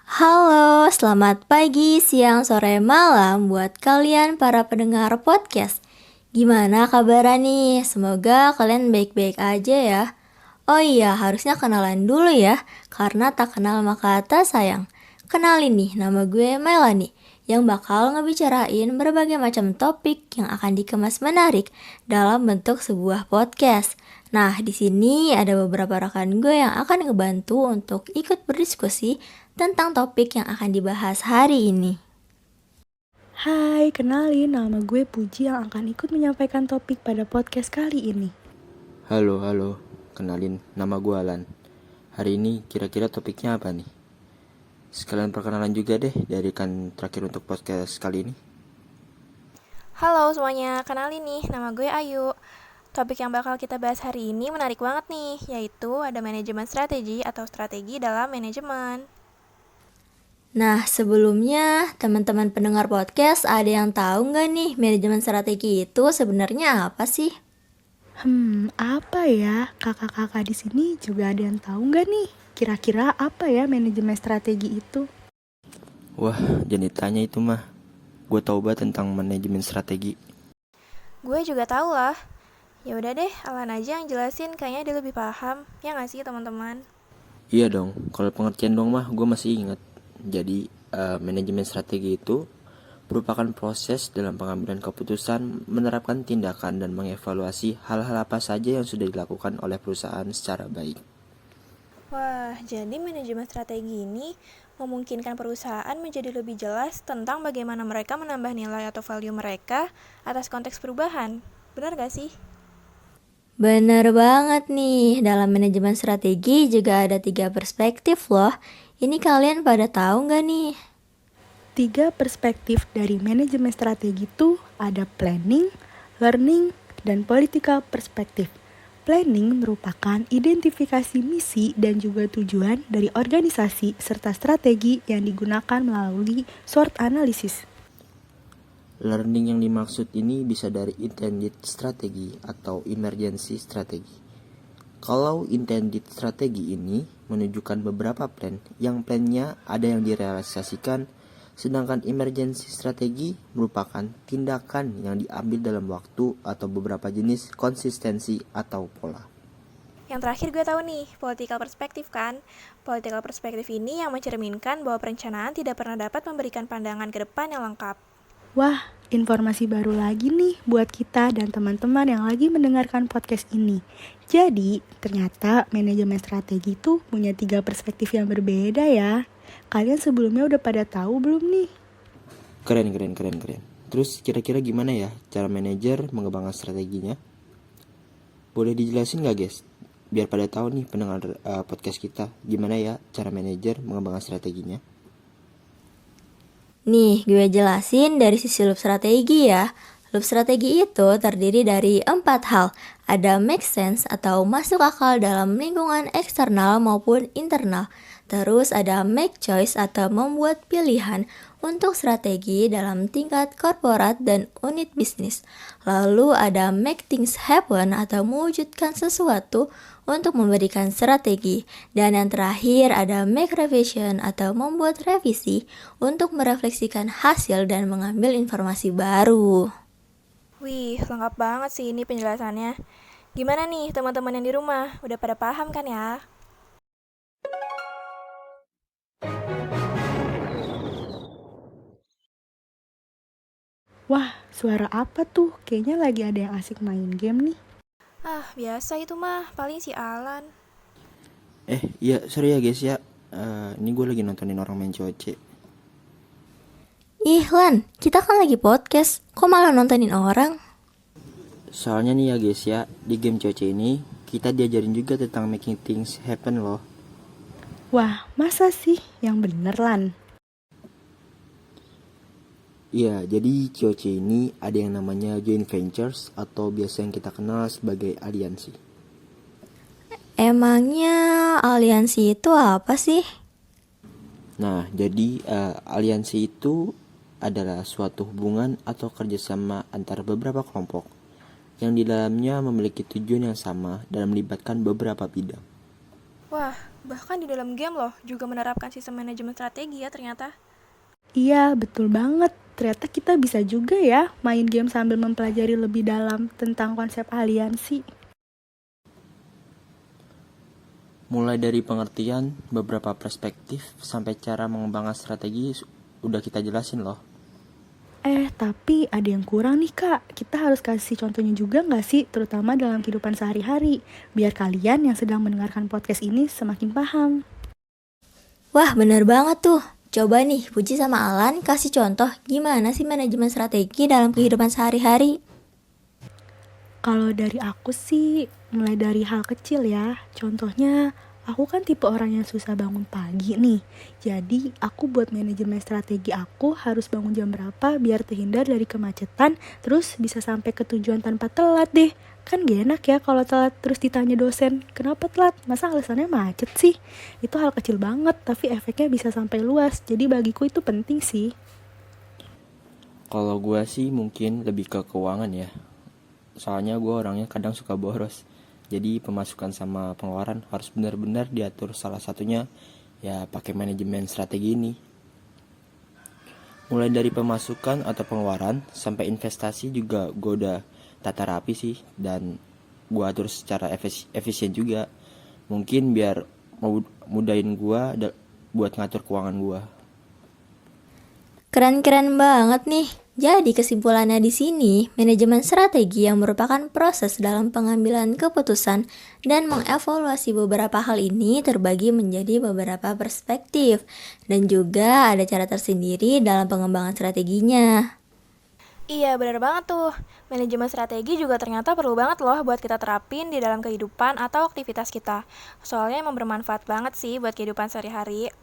Halo, selamat pagi, siang, sore, malam buat kalian para pendengar podcast. Gimana kabarnya nih? Semoga kalian baik-baik aja ya. Oh iya, harusnya kenalan dulu ya, karena tak kenal maka tak sayang. Kenalin nih, nama gue Melanie, yang bakal ngebicarain berbagai macam topik yang akan dikemas menarik dalam bentuk sebuah podcast. Nah, di sini ada beberapa rekan gue yang akan ngebantu untuk ikut berdiskusi tentang topik yang akan dibahas hari ini. Hai, kenalin nama gue Puji yang akan ikut menyampaikan topik pada podcast kali ini. Halo, kenalin nama gue Alan. Hari ini kira-kira topiknya apa nih? Sekalian perkenalan juga deh dari kan terakhir untuk podcast kali ini. Halo semuanya, kenalin nih, nama gue Ayu. Topik yang bakal kita bahas hari ini menarik banget nih, yaitu ada manajemen strategi atau strategi dalam manajemen. Nah, sebelumnya teman-teman pendengar podcast ada yang tahu nggak nih manajemen strategi itu sebenarnya apa sih? Apa ya? Kakak-kakak di sini juga ada yang tahu nggak nih? Kira-kira apa ya manajemen strategi itu? Wah, jangan ditanya itu mah. Gue tahu banget tentang manajemen strategi. Gue juga tahu lah. Ya udah deh, Alan aja yang jelasin, kayaknya dia lebih paham. Ya nggak sih teman-teman? Iya dong, kalau pengertian dong mah gue masih ingat. Jadi, manajemen strategi itu merupakan proses dalam pengambilan keputusan, menerapkan tindakan, dan mengevaluasi hal-hal apa saja yang sudah dilakukan oleh perusahaan secara baik. Wah, jadi manajemen strategi ini memungkinkan perusahaan menjadi lebih jelas tentang bagaimana mereka menambah nilai atau value mereka atas konteks perubahan. Benar gak sih? Bener banget nih, dalam manajemen strategi juga ada 3 perspektif loh. Ini kalian pada tahu nggak nih? 3 perspektif dari manajemen strategi itu ada planning, learning, dan political perspective. Planning merupakan identifikasi misi dan juga tujuan dari organisasi serta strategi yang digunakan melalui SWOT analysis. Learning yang dimaksud ini bisa dari intended strategi atau emergency strategi. Kalau intended strategi ini menunjukkan beberapa plan, yang plannya ada yang direalisasikan, sedangkan emergency strategi merupakan tindakan yang diambil dalam waktu atau beberapa jenis konsistensi atau pola. Yang terakhir gue tahu nih, political perspective kan. Political perspective ini yang mencerminkan bahwa perencanaan tidak pernah dapat memberikan pandangan ke depan yang lengkap. Wah, informasi baru lagi nih buat kita dan teman-teman yang lagi mendengarkan podcast ini. Jadi, ternyata manajemen strategi itu punya 3 perspektif yang berbeda ya. Kalian sebelumnya udah pada tahu belum nih? Keren. Terus kira-kira gimana ya cara manajer mengembangkan strateginya? Boleh dijelasin gak guys? Biar pada tahu nih pendengar podcast kita, gimana ya cara manajer mengembangkan strateginya? Nih, gue jelasin dari sisi loop strategi ya. Loop strategi itu terdiri dari 4 hal. Ada make sense atau masuk akal dalam lingkungan eksternal maupun internal. Terus ada make choice atau membuat pilihan untuk strategi dalam tingkat korporat dan unit bisnis. Lalu ada make things happen atau mewujudkan sesuatu untuk memberikan strategi. Dan yang terakhir ada make revision atau membuat revisi untuk merefleksikan hasil dan mengambil informasi baru. Wih, lengkap banget sih ini penjelasannya. Gimana nih teman-teman yang di rumah? Udah pada paham kan ya? Wah, suara apa tuh? Kayaknya lagi ada yang asik main game nih. Ah, biasa itu mah, paling si Alan. Iya sorry ya guys ya. Ini gue lagi nontonin orang main COC. Ih Lan, kita kan lagi podcast, kok malah nontonin orang? Soalnya nih ya guys ya, di game COC ini kita diajarin juga tentang making things happen loh. Wah, masa sih? Yang bener, Lan? Iya, jadi COC ini ada yang namanya joint ventures atau biasa yang kita kenal sebagai aliansi. Emangnya aliansi itu apa sih? Nah, jadi aliansi itu adalah suatu hubungan atau kerjasama antara beberapa kelompok yang di dalamnya memiliki tujuan yang sama dan melibatkan beberapa bidang. Wah, bahkan di dalam game loh juga menerapkan sistem manajemen strategi ya ternyata. Iya, betul banget. Ternyata kita bisa juga ya main game sambil mempelajari lebih dalam tentang konsep aliansi. Mulai dari pengertian, beberapa perspektif, sampai cara mengembangkan strategi udah kita jelasin loh. Tapi ada yang kurang nih Kak. Kita harus kasih contohnya juga nggak sih, terutama dalam kehidupan sehari-hari, biar kalian yang sedang mendengarkan podcast ini semakin paham. Wah, bener banget tuh. Coba nih, Puji sama Alan kasih contoh gimana sih manajemen strategi dalam kehidupan sehari-hari. Kalau dari aku sih, mulai dari hal kecil ya. Contohnya, aku kan tipe orang yang susah bangun pagi nih. Jadi, aku buat manajemen strategi aku harus bangun jam berapa biar terhindar dari kemacetan, terus bisa sampai ke tujuan tanpa telat deh. Kan gak enak ya kalau telat terus ditanya dosen, kenapa telat? Masa alasannya macet sih? Itu hal kecil banget, tapi efeknya bisa sampai luas. Jadi bagiku itu penting sih. Kalau gue sih mungkin lebih ke keuangan ya. Soalnya gue orangnya kadang suka boros. Jadi pemasukan sama pengeluaran harus benar-benar diatur, salah satunya ya pakai manajemen strategi ini. Mulai dari pemasukan atau pengeluaran sampai investasi juga gue udah tata rapi sih, dan gue atur secara efisien juga. Mungkin biar mudahin gue buat ngatur keuangan gue. Keren-keren banget nih. Jadi kesimpulannya di sini, manajemen strategi yang merupakan proses dalam pengambilan keputusan dan mengevaluasi beberapa hal ini terbagi menjadi beberapa perspektif, dan juga ada cara tersendiri dalam pengembangan strateginya. Iya, benar banget tuh. Manajemen strategi juga ternyata perlu banget loh buat kita terapin di dalam kehidupan atau aktivitas kita. Soalnya emang bermanfaat banget sih buat kehidupan sehari-hari.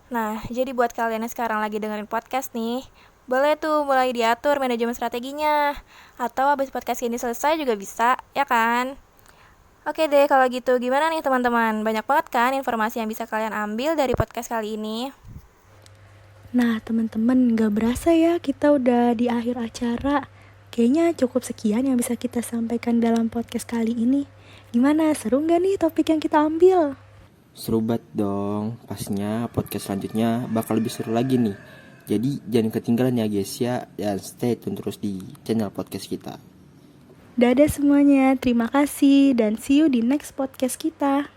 Nah, jadi buat kalian yang sekarang lagi dengerin podcast nih, boleh tuh mulai diatur manajemen strateginya. Atau habis podcast ini selesai juga bisa, ya kan? Oke deh, kalau gitu gimana nih teman-teman? Banyak banget kan informasi yang bisa kalian ambil dari podcast kali ini? Nah teman-teman, gak berasa ya kita udah di akhir acara. Kayaknya cukup sekian yang bisa kita sampaikan dalam podcast kali ini. Gimana, seru gak nih topik yang kita ambil? Seru banget dong, pastinya podcast selanjutnya bakal lebih seru lagi nih. Jadi jangan ketinggalan ya guys ya, dan stay tune terus di channel podcast kita. Dadah semuanya, terima kasih dan see you di next podcast kita.